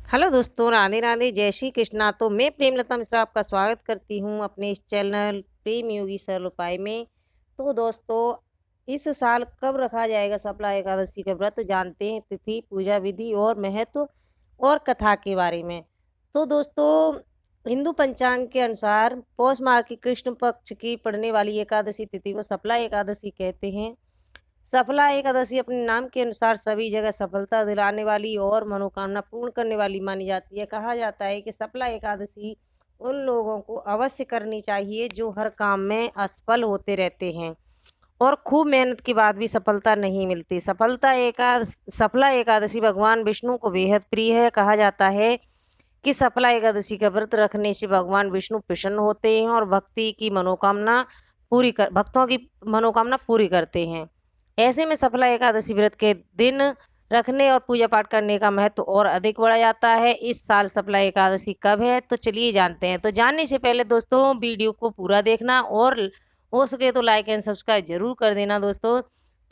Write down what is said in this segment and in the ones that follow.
Hello दोस्तों, राधे राधे, जय श्री कृष्णा। तो मैं प्रेमलता मिश्रा आपका स्वागत करती हूँ अपने इस चैनल प्रेम योगी सरल उपाय में। तो दोस्तों, इस साल कब रखा जाएगा सफला एकादशी का व्रत, जानते हैं तिथि, पूजा विधि और महत्व और कथा के बारे में। तो दोस्तों, हिंदू पंचांग के अनुसार पौष माह की कृष्ण पक्ष की पड़ने वाली एकादशी तिथि को सफला एकादशी कहते हैं। सफला एकादशी अपने नाम के अनुसार सभी जगह सफलता दिलाने वाली और मनोकामना पूर्ण करने वाली मानी जाती है। कहा जाता है कि सफला एकादशी उन लोगों को अवश्य करनी चाहिए जो हर काम में असफल होते रहते हैं और खूब मेहनत के बाद भी सफलता नहीं मिलती। सफला एकादशी भगवान विष्णु को बेहद प्रिय है। कहा जाता है कि सफला एकादशी का व्रत रखने से भगवान विष्णु प्रसन्न होते हैं और भक्तों की मनोकामना पूरी करते हैं। ऐसे में सफला एकादशी व्रत के दिन रखने और पूजा पाठ करने का महत्व और अधिक बढ़ा जाता है। इस साल सफला एकादशी कब है, तो चलिए जानते हैं। तो जानने से पहले दोस्तों, वीडियो को पूरा देखना और हो सके तो लाइक एंड सब्सक्राइब जरूर कर देना दोस्तों।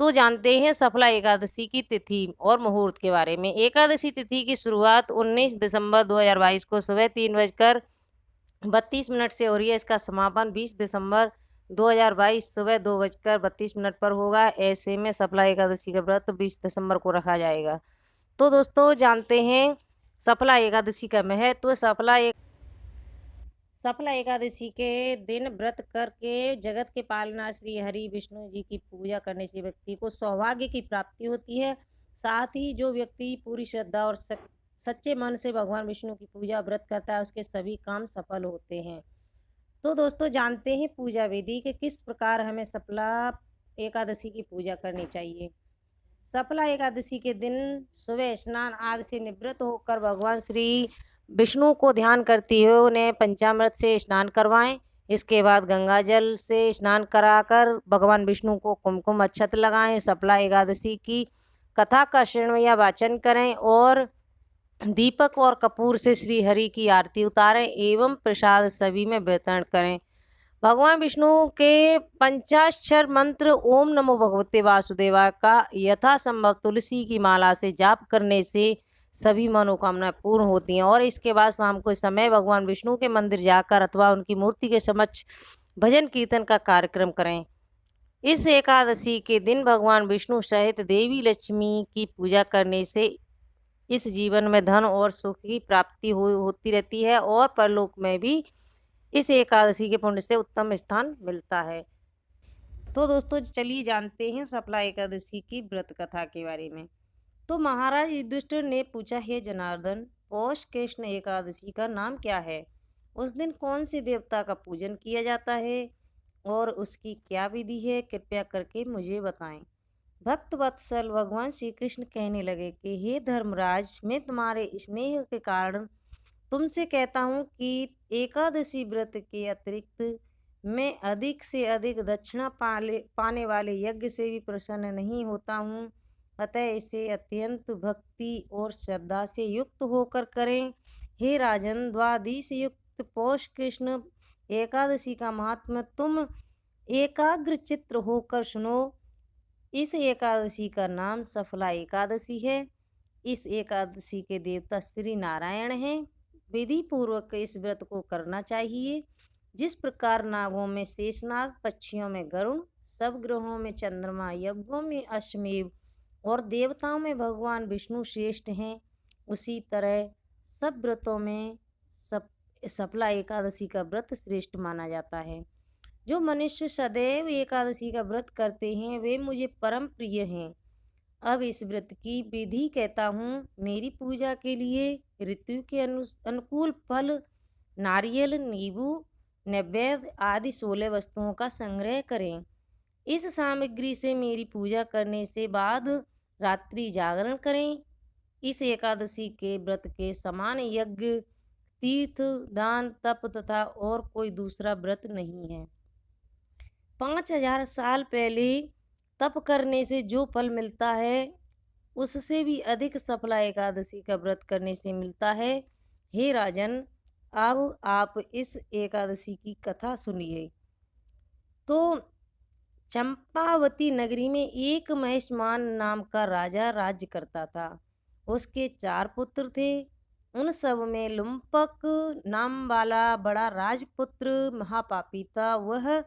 तो जानते हैं सफला एकादशी की तिथि और मुहूर्त के बारे में। एकादशी तिथि की शुरुआत 19 दिसंबर 2022 को सुबह 3:32 से हो रही है। इसका समापन 20 दिसंबर 2022 सुबह 2:32 पर होगा। ऐसे में सफला एकादशी का व्रत 20 दिसंबर को रखा जाएगा। तो दोस्तों, जानते हैं सफला एकादशी का महत्व। सफला एकादशी के दिन व्रत करके जगत के पालना श्री हरि विष्णु जी की पूजा करने से व्यक्ति को सौभाग्य की प्राप्ति होती है। साथ ही जो व्यक्ति पूरी श्रद्धा और सच्चे मन से भगवान विष्णु की पूजा व्रत करता है, उसके सभी काम सफल होते हैं। तो दोस्तों, जानते हैं पूजा विधि के किस प्रकार हमें सफला एकादशी की पूजा करनी चाहिए। सफला एकादशी के दिन सुबह स्नान आदि से निवृत्त होकर भगवान श्री विष्णु को ध्यान करते हुए उन्हें पंचामृत से स्नान करवाएं। इसके बाद गंगा जल से स्नान कराकर भगवान विष्णु को कुमकुम अक्षत लगाएं। सफला एकादशी की कथा का श्रवण या वाचन करें और दीपक और कपूर से श्री हरि की आरती उतारें एवं प्रसाद सभी में वितरण करें। भगवान विष्णु के पंचाक्षर मंत्र ओम नमो भगवते वासुदेवाय का यथासंभव तुलसी की माला से जाप करने से सभी मनोकामनाएं पूर्ण होती हैं। और इसके बाद शाम को इस समय भगवान विष्णु के मंदिर जाकर अथवा उनकी मूर्ति के समक्ष भजन कीर्तन का कार्यक्रम करें। इस एकादशी के दिन भगवान विष्णु सहित देवी लक्ष्मी की पूजा करने से इस जीवन में धन और सुख की प्राप्ति होती रहती है और परलोक में भी इस एकादशी के पुण्य से उत्तम स्थान मिलता है। तो दोस्तों, चलिए जानते हैं सफला एकादशी की व्रत कथा के बारे में। तो महाराज युधिष्ठिर ने पूछा, हे जनार्दन, पौष कृष्ण एकादशी का नाम क्या है? उस दिन कौन से देवता का पूजन किया जाता है और उसकी क्या विधि है? कृपया करके मुझे बताएं। भक्त वत्सल भगवान श्री कृष्ण कहने लगे कि हे धर्मराज, मैं तुम्हारे स्नेह के कारण तुमसे कहता हूँ कि एकादशी व्रत के अतिरिक्त मैं अधिक से अधिक दक्षिणा पाने वाले यज्ञ से भी प्रसन्न नहीं होता हूँ। अतः इसे अत्यंत भक्ति और श्रद्धा से युक्त होकर करें। हे राजन, द्वादश युक्त पौष कृष्ण एकादशी का महात्म्य तुम एकाग्र चित्त होकर सुनो। इस एकादशी का नाम सफला एकादशी है। इस एकादशी के देवता श्री नारायण हैं। विधि पूर्वक इस व्रत को करना चाहिए। जिस प्रकार नागों में शेषनाग, पक्षियों में गरुड़, सब ग्रहों में चंद्रमा, यज्ञों में अश्वमेव और देवताओं में भगवान विष्णु श्रेष्ठ हैं, उसी तरह सब व्रतों में सफला एकादशी का व्रत श्रेष्ठ माना जाता है। जो मनुष्य सदैव एकादशी का व्रत करते हैं वे मुझे परम प्रिय हैं। अब इस व्रत की विधि कहता हूँ। मेरी पूजा के लिए ऋतु के अनुकूल फल, नारियल, नींबू, नैवेद्य आदि 16 वस्तुओं का संग्रह करें। इस सामग्री से मेरी पूजा करने से बाद रात्रि जागरण करें। इस एकादशी के व्रत के समान यज्ञ, तीर्थ, दान, तप तथा और कोई दूसरा व्रत नहीं है। 5000 साल पहले तप करने से जो फल मिलता है उससे भी अधिक सफला एकादशी का व्रत करने से मिलता है। हे राजन, अब आप इस एकादशी की कथा सुनिए। तो चंपावती नगरी में एक महेशमान नाम का राजा राज्य करता था। उसके 4 पुत्र थे। उन सब में लुम्पक नाम वाला बड़ा राजपुत्र महापापी था। वह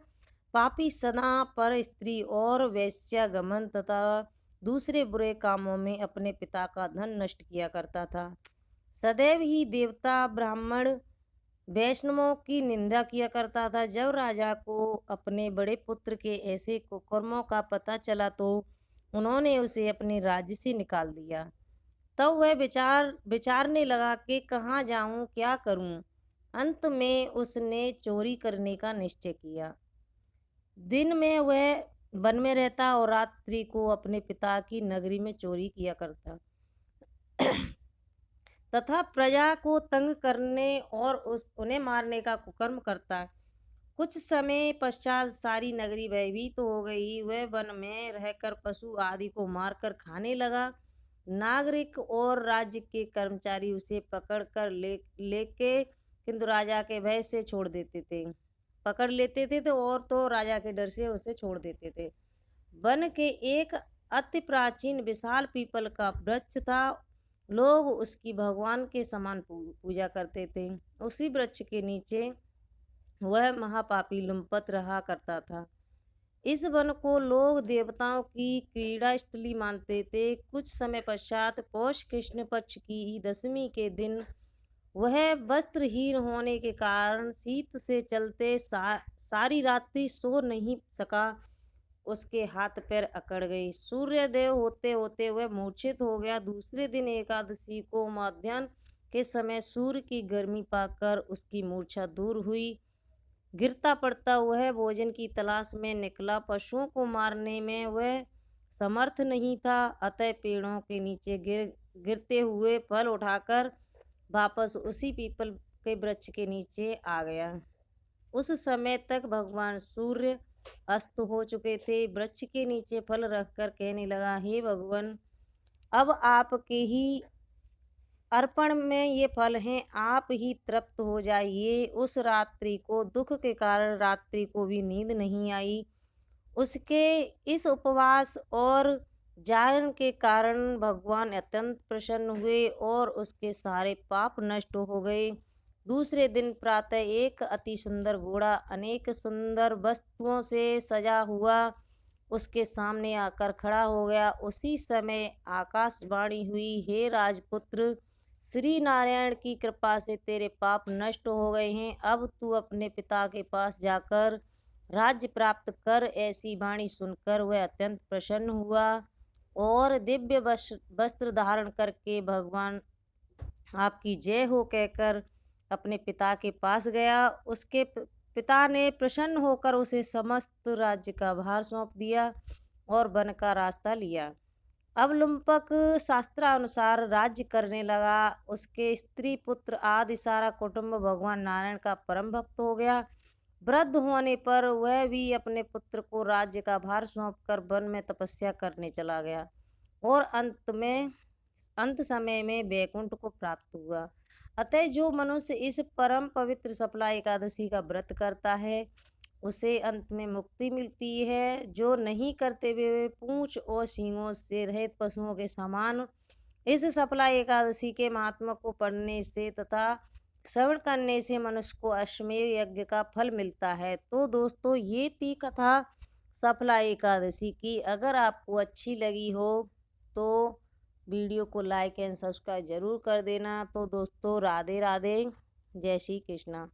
पापी सदा पर स्त्री और वेश्यागमन तथा दूसरे बुरे कामों में अपने पिता का धन नष्ट किया करता था। सदैव ही देवता ब्राह्मण वैष्णवों की निंदा किया करता था। जब राजा को अपने बड़े पुत्र के ऐसे कुकर्मों का पता चला तो उन्होंने उसे अपने राज्य से निकाल दिया। तब वह विचारने लगा कि कहाँ जाऊं, क्या करूं। अंत में उसने चोरी करने का निश्चय किया। दिन में वह वन में रहता और रात्रि को अपने पिता की नगरी में चोरी किया करता तथा प्रजा को तंग करने और उन्हें मारने का कुकर्म करता। कुछ समय पश्चात सारी नगरी भयभीत हो गई। वह वन में रहकर पशु आदि को मारकर खाने लगा। नागरिक और राज्य के कर्मचारी उसे पकड़ कर लेके किंतु राजा के भय से छोड़ देते थे, पकड़ लेते थे और तो राजा के डर से उसे छोड़ देते थे। वन के एक अति प्राचीन विशाल पीपल का वृक्ष था। लोग उसकी भगवान के समान पूजा करते थे। उसी वृक्ष के नीचे वह महापापी लुम्पत रहा करता था। इस वन को लोग देवताओं की क्रीड़ा स्थली मानते थे। कुछ समय पश्चात पौष कृष्ण पक्ष की दशमी के दिन वह वस्त्रहीन होने के कारण शीत से चलते सारी रात्रि सो नहीं सका। उसके हाथ पैर अकड़ गए। सूर्योदय होते होते वह मूर्छित हो गया। दूसरे दिन एकादशी को मध्याह्न के समय सूर्य की गर्मी पाकर उसकी मूर्छा दूर हुई। गिरता पड़ता वह भोजन की तलाश में निकला। पशुओं को मारने में वह समर्थ नहीं था, अतः पेड़ों के नीचे गिरते हुए फल उठाकर वापस उसी पीपल के वृक्ष के नीचे आ गया। उस समय तक भगवान सूर्य अस्त हो चुके थे। वृक्ष के नीचे फल रखकर कहने लगा, हे भगवान, अब आपके ही अर्पण में ये फल हैं, आप ही तृप्त हो जाइए। उस रात्रि को दुख के कारण रात्रि को भी नींद नहीं आई। उसके इस उपवास और जागरण के कारण भगवान अत्यंत प्रसन्न हुए और उसके सारे पाप नष्ट हो गए। दूसरे दिन प्रातः एक अति सुंदर घोड़ा अनेक सुंदर वस्तुओं से सजा हुआ उसके सामने आकर खड़ा हो गया। उसी समय आकाशवाणी हुई, हे राजपुत्र, श्री नारायण की कृपा से तेरे पाप नष्ट हो गए हैं। अब तू अपने पिता के पास जाकर राज्य प्राप्त कर। ऐसी वाणी सुनकर वह अत्यंत प्रसन्न हुआ और दिव्य वस्त्र धारण करके भगवान आपकी जय हो कहकर अपने पिता के पास गया। उसके पिता ने प्रसन्न होकर उसे समस्त राज्य का भार सौंप दिया और वन का रास्ता लिया। अब लुम्पक शास्त्रानुसार राज्य करने लगा। उसके स्त्री पुत्र आदि सारा कुटुंब भगवान नारायण का परम भक्त हो गया। वृद्ध होने पर वह भी अपने पुत्र को राज्य का भार सौंपकर वन में तपस्या करने चला गया और अंत समय में वैकुंठ को प्राप्त हुआ। अतः जो मनुष्य इस परम पवित्र सफला एकादशी का व्रत करता है उसे अंत में मुक्ति मिलती है। जो नहीं करते वे पूंछ और सींगों से रहित पशुओं के समान। इस सफला एकादशी के महात्मा को पढ़ने से तथा श्रवण करने से मनुष्य को अश्वमेध यज्ञ का फल मिलता है। तो दोस्तों, ये थी कथा सफला एकादशी की। अगर आपको अच्छी लगी हो तो वीडियो को लाइक एंड सब्सक्राइब जरूर कर देना। तो दोस्तों, राधे राधे, जय श्री कृष्णा।